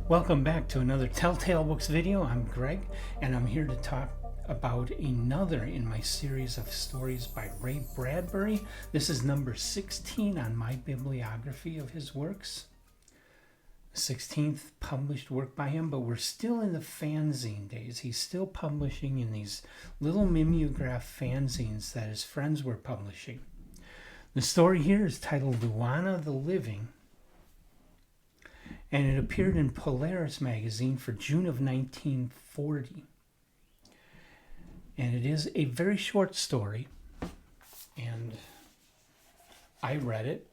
Welcome back to another Telltale Books video. I'm Greg, and I'm here to talk about another in my series of stories by Ray Bradbury. This is number 16 on my bibliography of his works. 16th published work by him, but we're still in the fanzine days. He's still publishing in these little mimeograph fanzines that his friends were publishing. The story here is titled Luana the Living, and it appeared in Polaris magazine for June of 1940. And it is a very short story, and I read it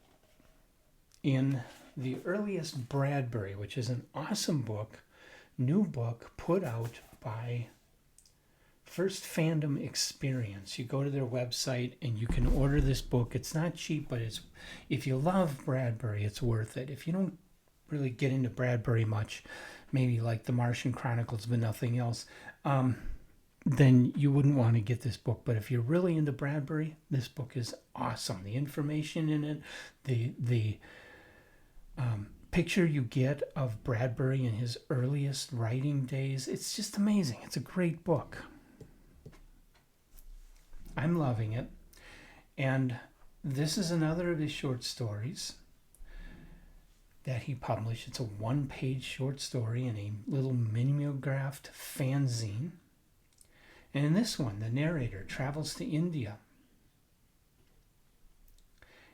in the earliest Bradbury, which is an awesome book, new book put out by First Fandom Experience. You go to their website and you can order this book. It's not cheap, but if you love Bradbury, it's worth it. If you don't really get into Bradbury much, maybe like the Martian Chronicles but nothing else, then you wouldn't want to get this book. But if you're really into Bradbury, this book is awesome. The information in it, the picture you get of Bradbury in his earliest writing days, it's just amazing. It's a great book. I'm loving it. And this is another of his short stories that he published. It's a one-page short story in a little mimeographed fanzine. And in this one, the narrator travels to India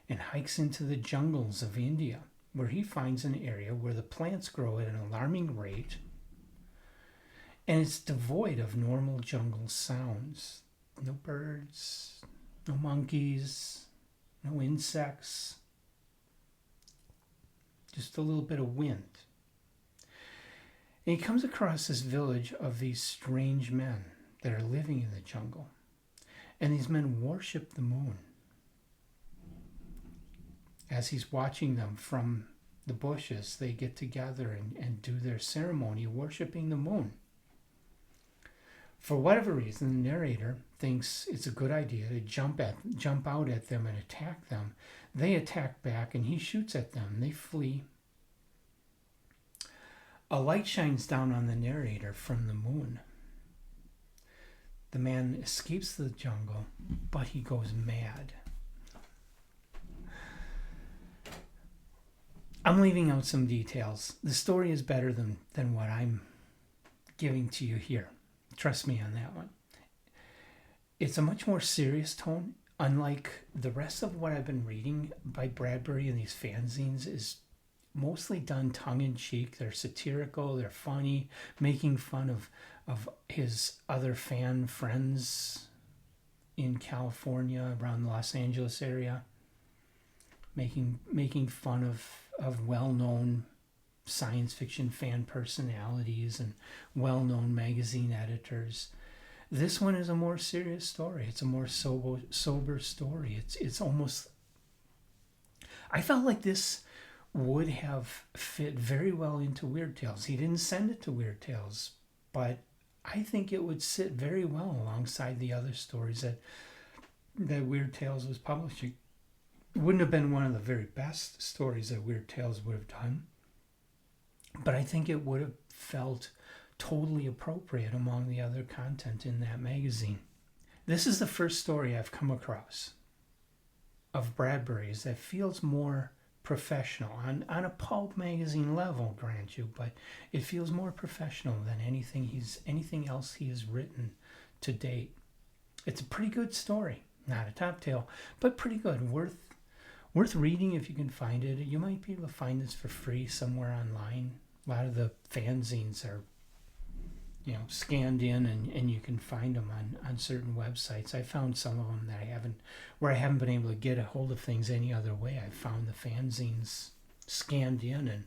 and hikes into the jungles of India, where he finds an area where the plants grow at an alarming rate, and it's devoid of normal jungle sounds. No birds, no monkeys, no insects, just a little bit of wind. And he comes across this village of these strange men that are living in the jungle. And these men worship the moon. As he's watching them from the bushes, they get together and do their ceremony worshiping the moon. For whatever reason, the narrator thinks it's a good idea to jump out at them and attack them. They attack back and he shoots at them. They flee. A light shines down on the narrator from the moon. The man escapes the jungle, but he goes mad. I'm leaving out some details. The story is better than what I'm giving to you here. Trust me on that one. It's a much more serious tone. Unlike the rest of what I've been reading by Bradbury in these fanzines is mostly done tongue-in-cheek. They're satirical, they're funny, making fun of his other fan friends in California, around the Los Angeles area, making fun of well-known science fiction fan personalities and well-known magazine editors. This one is a more serious story. It's a more sober story. It's almost, I felt like this would have fit very well into Weird Tales. He didn't send it to Weird Tales, but I think it would sit very well alongside the other stories that Weird Tales was publishing. It wouldn't have been one of the very best stories that Weird Tales would have done, but I think it would have felt totally appropriate among the other content in that magazine. This is the first story I've come across of Bradbury's that feels more professional, on a pulp magazine level, grant you, but it feels more professional than anything else he has written to date. It's a pretty good story, not a top tale, but pretty good, worth reading if you can find it. You might be able to find this for free somewhere online. A lot of the fanzines are scanned in, and you can find them on certain websites. I found some of them that I haven't been able to get a hold of things any other way. I found the fanzines scanned in and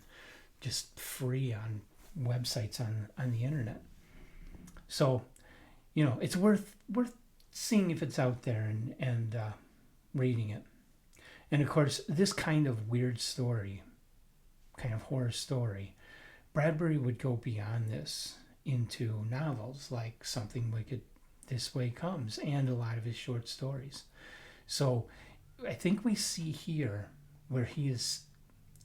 just free on websites on the internet. So, it's worth seeing if it's out there and reading it. And of course, this kind of weird story, kind of horror story, Bradbury would go beyond this into novels like Something Wicked This Way Comes and a lot of his short stories. So I think we see here where he is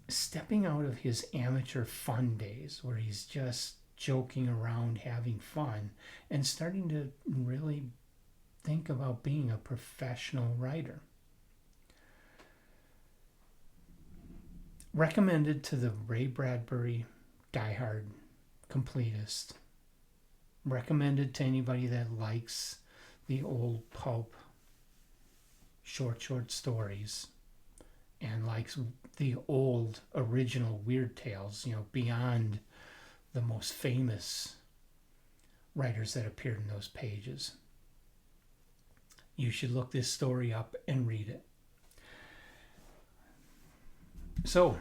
stepping out of his amateur fun days where he's just joking around, having fun, and starting to really think about being a professional writer. Recommended to the Ray Bradbury diehard completist. Recommended to anybody that likes the old pulp short stories and likes the old original Weird Tales, beyond the most famous writers that appeared in those pages. You should look this story up and read it. So,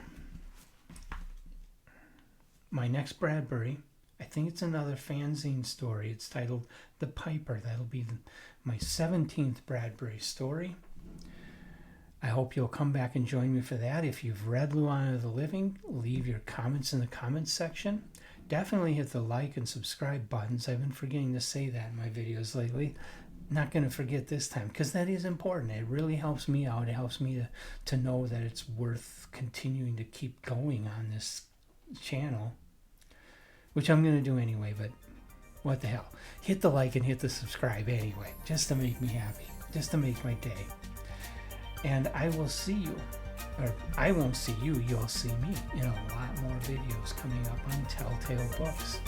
my next Bradbury, I think it's another fanzine story. It's titled The Piper. That'll be my 17th Bradbury story. I hope you'll come back and join me for that. If you've read Luana the Living, leave your comments in the comments section. Definitely hit the like and subscribe buttons. I've been forgetting to say that in my videos lately. Not going to forget this time, because that is important. It really helps me out. It helps me to know that it's worth continuing to keep going on this channel, which I'm going to do anyway, but what the hell. Hit the like and hit the subscribe anyway, just to make me happy, just to make my day. And I will see you, or I won't see you, you'll see me in a lot more videos coming up on Telltale Books.